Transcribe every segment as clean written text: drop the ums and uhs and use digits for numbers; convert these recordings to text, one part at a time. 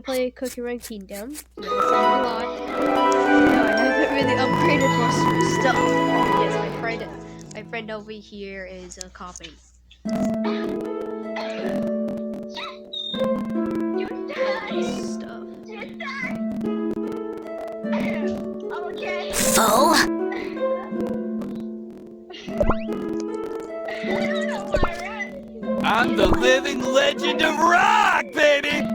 play Cookie Run Kingdom. You know, it's a lot. No, I haven't really upgraded most of the stuff. Yes, my friend over here is copying. Stuff. Okay. Foe? I'm the living legend of rock, baby!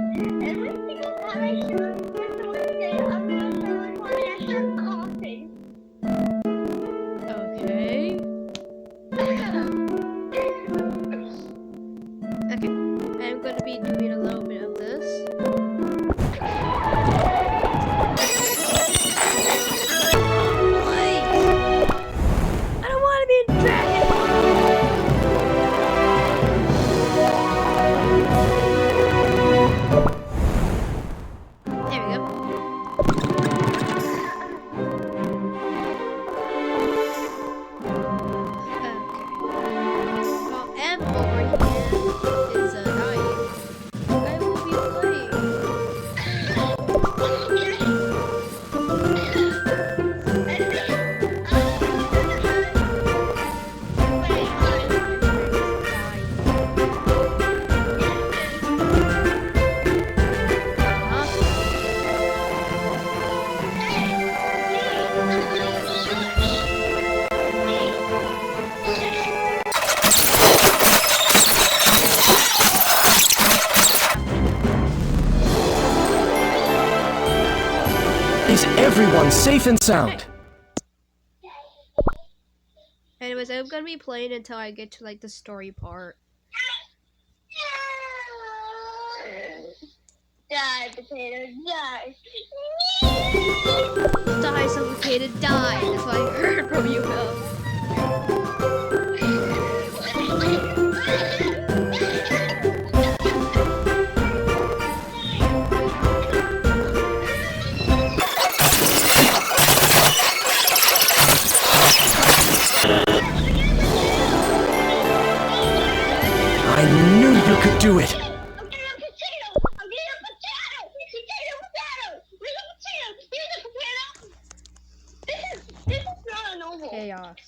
Okay. Okay. I'm going to be doing a little bit of this. I don't want to be a dragon. There we go. Okay. Well, M over here is dying. I will be playing. Is everyone safe and sound? Anyways, I'm gonna be playing until I get to like the story part. Die, potato, die. Die, suffocated, die. That's what I heard from you, Will. I knew you could do it. I'm getting a potato! I'm getting a potato! Potato, potato! Where's the potato? Here's the potato! This is not a normal. Chaos.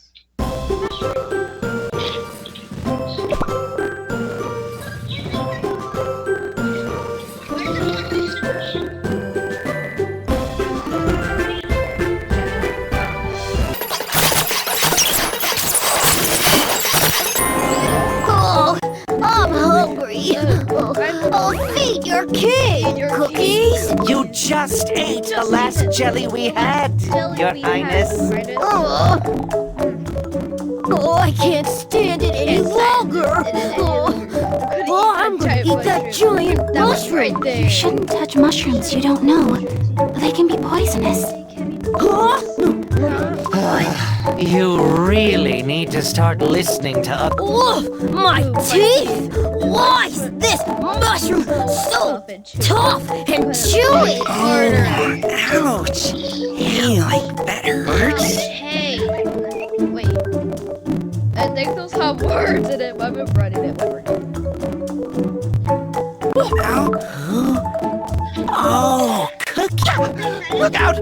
Oh, I'm hungry. Oh, feed your kid. Cookies? You just ate the last jelly we had, Your Highness. Oh. Oh, I can't stand it any longer. Oh, I'm gonna eat that giant mushroom. there. You shouldn't touch mushrooms you don't know. They can be poisonous. Huh? You really need to start listening to other. Oh, my teeth! Why is this mushroom so tough and chewy? Ouch! Hey, like that hurts? Hey. Wait. I think those have words in it. I've been running it. Ow. Oh, Cookie! Look out!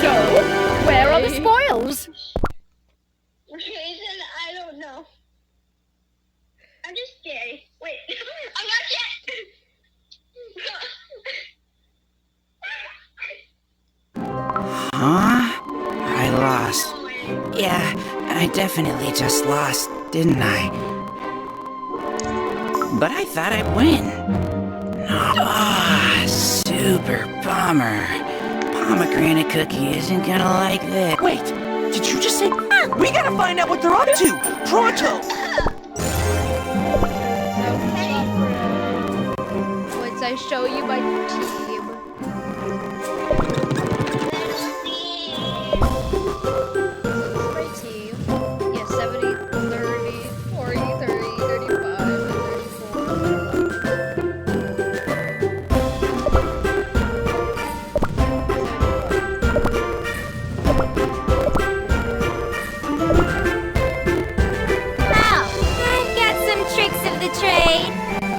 So, where are the spoils? Reason, I don't know. I'm just scared. Wait, I'm not scared. Huh? I lost. Yeah, I definitely just lost, didn't I? But I thought I'd win. Ah, super bummer. Pomegranate Cookie isn't gonna like this. Wait, did you just say? We gotta find out what they're up to! Pronto! Once I show you my team. My team. Yeah, 70, 30, 40, 30, 35, and 34. I've got some tricks Wait.